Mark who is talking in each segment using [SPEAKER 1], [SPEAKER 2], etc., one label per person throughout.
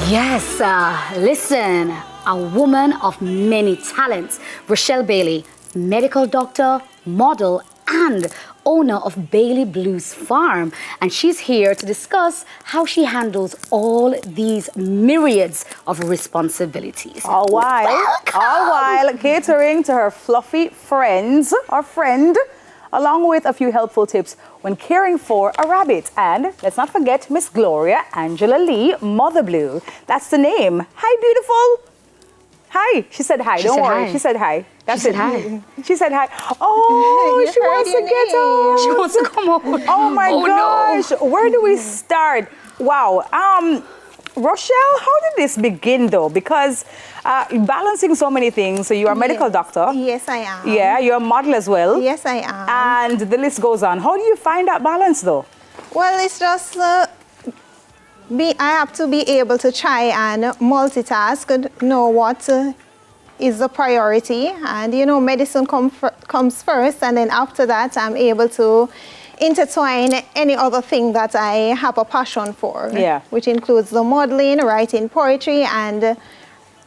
[SPEAKER 1] Yes, listen, a woman of many talents, Rochelle Bailey, medical doctor, model, and owner of Bailey Blues Farm. And she's here to discuss how she handles all these myriads of responsibilities.
[SPEAKER 2] All while catering to her fluffy friends or friend, along with a few helpful tips when caring for a rabbit. And let's not forget Miss Gloria Angela Lee, Mother Blue. That's the name. Hi, beautiful. Hi. She said hi. Don't worry. Hi. She said hi. That's it. Hi. She said hi. Oh, she wants to get out.
[SPEAKER 1] She wants to come out.
[SPEAKER 2] Oh my gosh. No. Where do we start? Wow. Rochelle, how did this begin though? Because balancing so many things. So you are a medical doctor.
[SPEAKER 3] Yes, I am.
[SPEAKER 2] Yeah, you're a model as well.
[SPEAKER 3] Yes, I am.
[SPEAKER 2] And the list goes on. How do you find that balance though?
[SPEAKER 3] Well, it's just I have to be able to try and multitask, know what is the priority. And you know, medicine comes first, and then after that, I'm able to intertwine any other thing that I have a passion for.
[SPEAKER 2] Yeah.
[SPEAKER 3] Which includes the modeling, writing poetry, and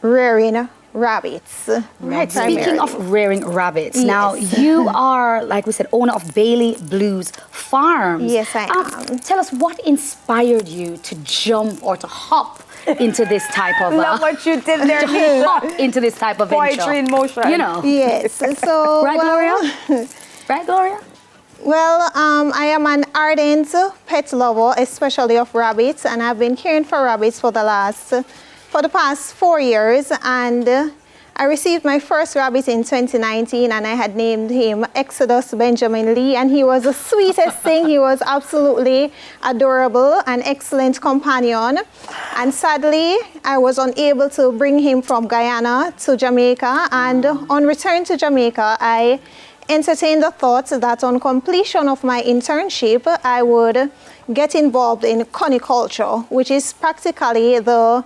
[SPEAKER 3] rearing rabbits.
[SPEAKER 1] Right. Speaking of rearing rabbits, now you are, like we said, owner of Bailey Blues Farms.
[SPEAKER 3] Yes, I am.
[SPEAKER 1] Tell us what inspired you to jump or to hop into this type of
[SPEAKER 2] love what you did there.
[SPEAKER 1] to hop into this type of venture.
[SPEAKER 2] Poetry in motion.
[SPEAKER 1] You know.
[SPEAKER 3] Yes. So
[SPEAKER 1] right, Gloria? Right, Gloria?
[SPEAKER 3] Well, I am an ardent pet lover, especially of rabbits, and I've been caring for rabbits for the past 4 years. And I received my first rabbit in 2019, and I had named him Exodus Benjamin Lee, and he was the sweetest thing. He was absolutely adorable, an excellent companion. And sadly, I was unable to bring him from Guyana to Jamaica, and on return to Jamaica, I entertained the thought that on completion of my internship, I would get involved in coniculture, which is practically the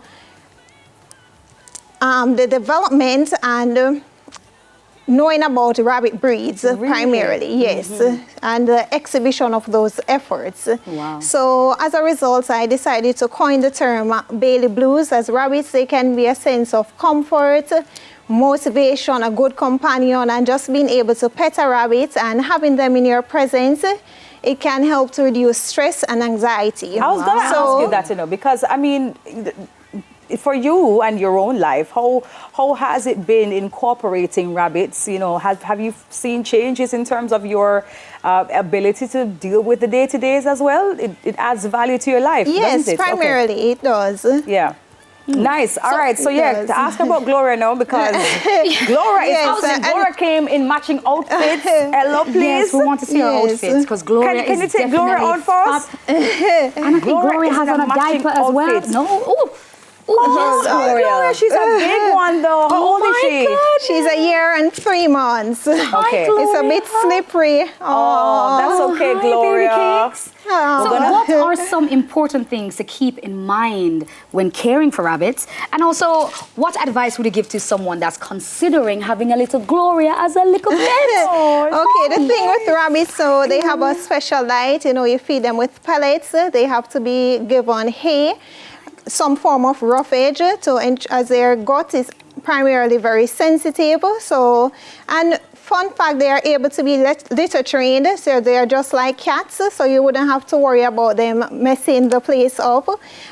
[SPEAKER 3] development and knowing about rabbit breeds, really? Primarily, yes, and the exhibition of those efforts.
[SPEAKER 1] Wow.
[SPEAKER 3] So as a result, I decided to coin the term Bailey Blues, as rabbits, they can be a sense of comfort, motivation, a good companion, and just being able to pet a rabbit and having them in your presence, it can help to reduce stress and anxiety.
[SPEAKER 2] I was going to ask you that, you know, because I mean, for you and your own life, how has it been incorporating rabbits? You know, have you seen changes in terms of your ability to deal with the day-to-days as well? It adds value to your life,
[SPEAKER 3] yes,
[SPEAKER 2] doesn't it?
[SPEAKER 3] Primarily it does.
[SPEAKER 2] Yeah. Nice. All right. So yeah, to ask about Gloria now, because Gloria Gloria came in matching outfits. Hello, please.
[SPEAKER 1] Yes, we want to see her outfits because Gloria
[SPEAKER 2] can you take Gloria out for us?
[SPEAKER 1] And I think Gloria has on a diaper as well. No. Ooh.
[SPEAKER 2] Oh, yes, Gloria. She's a big one, though. How old is she?
[SPEAKER 3] God. She's a year and 3 months.
[SPEAKER 2] Okay.
[SPEAKER 3] It's a bit slippery.
[SPEAKER 2] Oh, that's okay, Gloria.
[SPEAKER 1] So what are some important things to keep in mind when caring for rabbits? And also, what advice would you give to someone that's considering having a little Gloria as a little pet?
[SPEAKER 3] Okay, the thing with rabbits, so they have a special diet. You know, you feed them with pellets. They have to be given hay, some form of roughage, as their gut is primarily very sensitive. So, and fun fact, they are able to be litter trained, so they are just like cats, so you wouldn't have to worry about them messing the place up.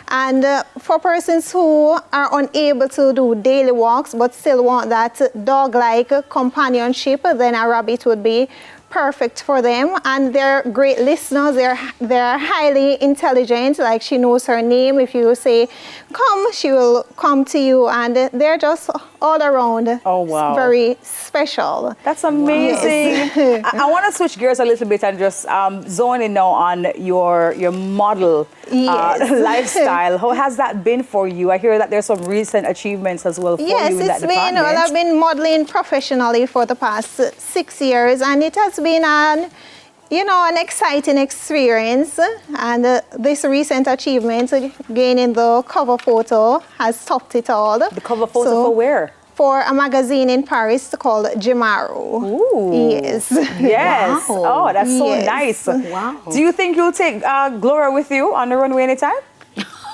[SPEAKER 3] And for persons who are unable to do daily walks but still want that dog-like companionship, then a rabbit would be perfect for them. And they're great listeners. They're highly intelligent. Like, she knows her name. If you say come, she will come to you, and they're just all around.
[SPEAKER 2] Oh wow,
[SPEAKER 3] very special.
[SPEAKER 2] That's amazing. Yes. I want to switch gears a little bit and just zone in now on your model lifestyle. How has that been for you? I hear that there's some recent achievements as well for you in that department.
[SPEAKER 3] Well, I've been modeling professionally for the past 6 years, and it has been an exciting experience. And this recent achievement, gaining the cover photo, has topped it all.
[SPEAKER 2] The cover photo for where?
[SPEAKER 3] For a magazine in Paris called Jamaro.
[SPEAKER 2] Ooh.
[SPEAKER 3] Yes.
[SPEAKER 2] Yes. Wow. Oh, that's so nice.
[SPEAKER 1] Wow.
[SPEAKER 2] Do you think you'll take Gloria with you on the runway anytime?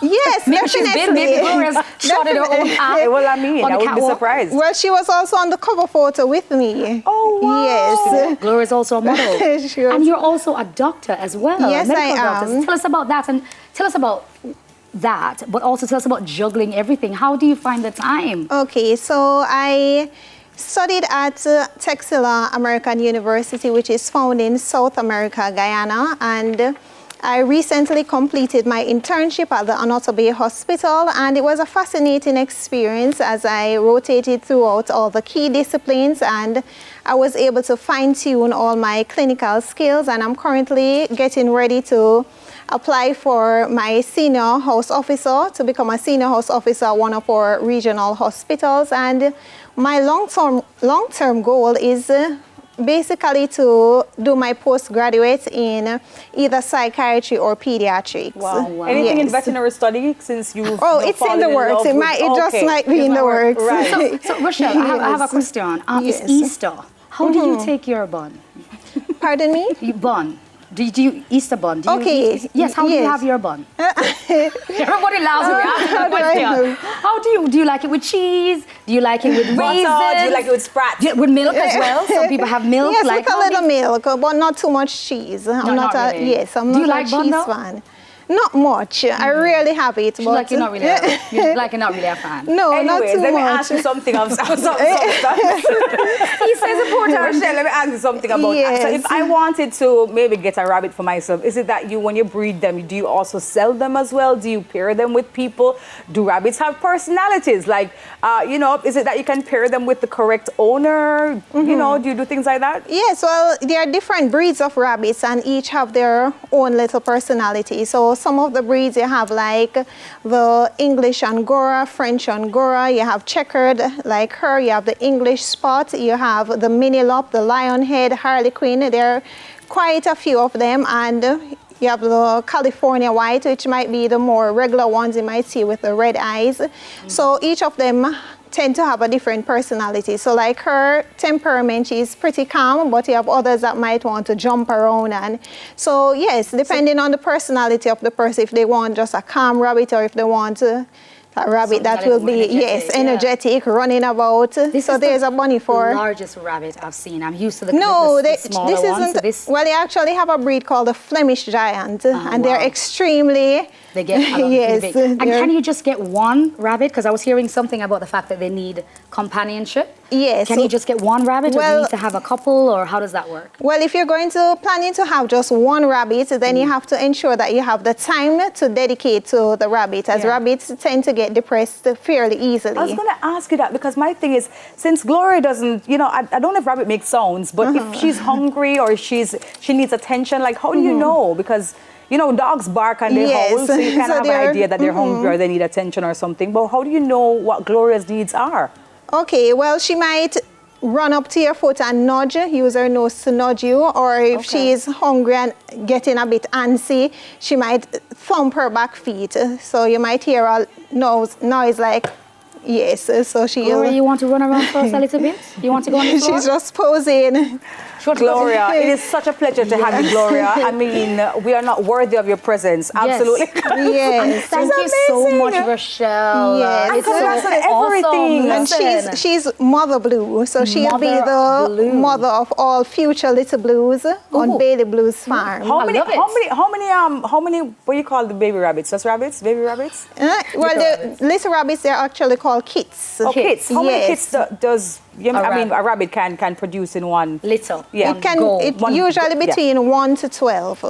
[SPEAKER 3] Yes,
[SPEAKER 1] Maybe she's been,
[SPEAKER 3] definitely.
[SPEAKER 1] maybe Gloria's shotted her own path.
[SPEAKER 2] Yeah, well, I mean,
[SPEAKER 1] on the
[SPEAKER 2] I would be
[SPEAKER 1] catwalk.
[SPEAKER 2] surprised.
[SPEAKER 3] Well, she was also on the cover photo with me.
[SPEAKER 2] Oh, wow.
[SPEAKER 3] Yes.
[SPEAKER 1] Gloria's also a model.
[SPEAKER 3] She was.
[SPEAKER 1] And you're also a doctor as well.
[SPEAKER 3] Yes,
[SPEAKER 1] a medical
[SPEAKER 3] I
[SPEAKER 1] doctor.
[SPEAKER 3] am.
[SPEAKER 1] Tell us about that, and tell us about that, but also tell us about juggling everything. How do you find the time?
[SPEAKER 3] Okay, so I studied at Texila American University, which is found in South America, Guyana, and I recently completed my internship at the Anoto Bay Hospital, and it was a fascinating experience as I rotated throughout all the key disciplines, and I was able to fine-tune all my clinical skills, and I'm currently getting ready to apply for my senior house officer, to become a senior house officer at one of our regional hospitals. And my long-term goal is basically to do my postgraduate in either psychiatry or pediatrics.
[SPEAKER 2] Wow.
[SPEAKER 1] Wow.
[SPEAKER 2] Anything in
[SPEAKER 3] Yes.
[SPEAKER 2] veterinary study since you've
[SPEAKER 3] Oh, it's in the works. It just might be in the works.
[SPEAKER 2] Right.
[SPEAKER 1] So Rochelle, I have a question.
[SPEAKER 3] Yes.
[SPEAKER 1] It's Easter. How do you take your bun?
[SPEAKER 3] Pardon me?
[SPEAKER 1] You bun. Do you Easter bun? Do you
[SPEAKER 3] Okay,
[SPEAKER 1] eat- yes. How do you
[SPEAKER 3] yes.
[SPEAKER 1] have your bun? Everybody laughs when we ask
[SPEAKER 3] How
[SPEAKER 1] that
[SPEAKER 3] do I
[SPEAKER 1] question.
[SPEAKER 3] know?
[SPEAKER 1] How do you like it with cheese? Do you like it with raisins?
[SPEAKER 2] Butter, do you like it with sprat?
[SPEAKER 1] Yeah, with milk as well. Some people have milk.
[SPEAKER 3] Yes,
[SPEAKER 1] like
[SPEAKER 3] with a
[SPEAKER 1] how
[SPEAKER 3] little
[SPEAKER 1] do you-
[SPEAKER 3] milk, but not too much cheese. I'm
[SPEAKER 1] not
[SPEAKER 3] a
[SPEAKER 1] really.
[SPEAKER 3] yes. I'm
[SPEAKER 1] Do you
[SPEAKER 3] not
[SPEAKER 1] like
[SPEAKER 3] a
[SPEAKER 1] bun,
[SPEAKER 3] cheese
[SPEAKER 1] though?
[SPEAKER 3] fan. Not much. I rarely have it.
[SPEAKER 1] She's
[SPEAKER 3] but
[SPEAKER 1] like you're not really. You're like you're not really a fan.
[SPEAKER 3] No, not
[SPEAKER 2] Anyways,
[SPEAKER 3] too
[SPEAKER 2] let me
[SPEAKER 3] much.
[SPEAKER 2] ask you something of substance. He says important. Rochelle, let me ask you something about
[SPEAKER 3] Yes.
[SPEAKER 2] So if I wanted to maybe get a rabbit for myself, is it that you, when you breed them, do you also sell them as well? Do you pair them with people? Do rabbits have personalities? Like, is it that you can pair them with the correct owner? You know, do you do things like that?
[SPEAKER 3] Yes, well, there are different breeds of rabbits and each have their own little personality. So some of the breeds you have like the English Angora, French Angora, you have checkered like her, you have the English spot, you have the mini lop, the lionhead, harlequin. There are quite a few of them, and you have the California white, which might be the more regular ones you might see with the red eyes. So each of them tend to have a different personality. So like her temperament, she's pretty calm, but you have others that might want to jump around. And so yes, depending on the personality of the person, if they want just a calm rabbit or if they want a rabbit
[SPEAKER 1] Something
[SPEAKER 3] that
[SPEAKER 1] a
[SPEAKER 3] will
[SPEAKER 1] little
[SPEAKER 3] be,
[SPEAKER 1] more
[SPEAKER 3] yes,
[SPEAKER 1] energetic, yeah.
[SPEAKER 3] energetic, running about.
[SPEAKER 1] This
[SPEAKER 3] So
[SPEAKER 1] is
[SPEAKER 3] there's
[SPEAKER 1] the
[SPEAKER 3] a bunny for...
[SPEAKER 1] largest rabbit I've seen. I'm used to the
[SPEAKER 3] No,
[SPEAKER 1] the smaller
[SPEAKER 3] this
[SPEAKER 1] ones.
[SPEAKER 3] isn't.
[SPEAKER 1] So this
[SPEAKER 3] Well, they actually have a breed called the Flemish Giant, and they're
[SPEAKER 1] wow.
[SPEAKER 3] extremely.
[SPEAKER 1] they get a lot
[SPEAKER 3] Yes,
[SPEAKER 1] big. And
[SPEAKER 3] they're-
[SPEAKER 1] can you just get one rabbit? Because I was hearing something about the fact that they need companionship.
[SPEAKER 3] Yes.
[SPEAKER 1] Can you just get one rabbit, or do you
[SPEAKER 3] Well-
[SPEAKER 1] need to have a couple, or how does that work?
[SPEAKER 3] Well, if you're planning to have just one rabbit, then you have to ensure that you have the time to dedicate to the rabbit, as
[SPEAKER 1] Yeah.
[SPEAKER 3] rabbits tend to get depressed fairly easily.
[SPEAKER 2] I was going to ask you that because my thing is, since Gloria doesn't, I don't know if rabbit makes sounds, but if she's hungry or she needs attention, like how do you know? Because, dogs bark and they
[SPEAKER 3] Yes.
[SPEAKER 2] howl, so you kind
[SPEAKER 3] So
[SPEAKER 2] of have an
[SPEAKER 3] they're-
[SPEAKER 2] idea that they're hungry or they need attention or something. But how do you know what Gloria's needs are?
[SPEAKER 3] Okay, well, she might run up to your foot and nudge, use her nose to nudge you, or if
[SPEAKER 2] Okay.
[SPEAKER 3] she is hungry and getting a bit antsy, she might thump her back feet. So you might hear a noise like, yes, so she...
[SPEAKER 1] Gloria, you want to run around for us a little bit? You want to go on the floor?
[SPEAKER 3] She's just posing.
[SPEAKER 2] Gloria, it is such a pleasure to have you, Gloria. I mean, we are not worthy of your presence. Absolutely.
[SPEAKER 3] Yes.
[SPEAKER 1] Thank you so much, Rochelle.
[SPEAKER 3] Yes.
[SPEAKER 1] It's
[SPEAKER 3] And
[SPEAKER 1] so
[SPEAKER 2] congrats on everything.
[SPEAKER 1] awesome.
[SPEAKER 3] And
[SPEAKER 1] Listen.
[SPEAKER 3] she's Mother Blue, so she'll be
[SPEAKER 1] Mother
[SPEAKER 3] the
[SPEAKER 1] Blue.
[SPEAKER 3] mother of all future little blues on
[SPEAKER 1] Ooh.
[SPEAKER 3] Bailey Blues Farm.
[SPEAKER 2] How many,
[SPEAKER 1] love it.
[SPEAKER 2] how many, what do you call the baby rabbits? Just rabbits? Baby rabbits?
[SPEAKER 3] Well, the little rabbits, they're actually called kits.
[SPEAKER 2] Oh, kids. How many
[SPEAKER 3] Yes.
[SPEAKER 2] kids does, a rabbit can produce in one?
[SPEAKER 1] Little.
[SPEAKER 2] Yeah.
[SPEAKER 1] One
[SPEAKER 3] It can,
[SPEAKER 1] go.
[SPEAKER 3] it
[SPEAKER 2] One
[SPEAKER 3] usually
[SPEAKER 2] go, yeah.
[SPEAKER 3] between 1 to 12.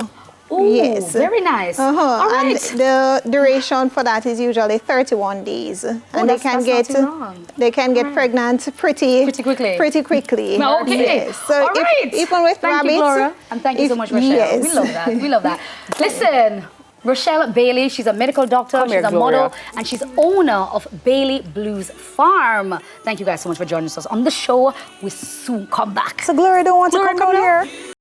[SPEAKER 1] Ooh,
[SPEAKER 3] Yes.
[SPEAKER 1] very nice.
[SPEAKER 3] Uh-huh.
[SPEAKER 1] All right.
[SPEAKER 3] And the duration for that is usually 31 days. And they
[SPEAKER 1] that's-
[SPEAKER 3] can
[SPEAKER 1] that's
[SPEAKER 3] get
[SPEAKER 1] not too long.
[SPEAKER 3] they can get pregnant pretty
[SPEAKER 1] quickly.
[SPEAKER 3] Pretty quickly.
[SPEAKER 1] Okay.
[SPEAKER 3] Yes. So
[SPEAKER 1] All right.
[SPEAKER 3] even with
[SPEAKER 1] Thank
[SPEAKER 3] rabbits,
[SPEAKER 1] you, Gloria. And thank you so much, Rochelle.
[SPEAKER 3] Yes.
[SPEAKER 1] We love that. We love that. Listen, Rochelle Bailey, she's a medical doctor,
[SPEAKER 2] Come
[SPEAKER 1] she's
[SPEAKER 2] here,
[SPEAKER 1] a
[SPEAKER 2] Gloria.
[SPEAKER 1] model, and she's owner of Bailey Blues Farm. Thank you guys so much for joining us on the show. We soon come back.
[SPEAKER 2] So Gloria don't want to
[SPEAKER 1] Gloria,
[SPEAKER 2] come down
[SPEAKER 1] come
[SPEAKER 2] here?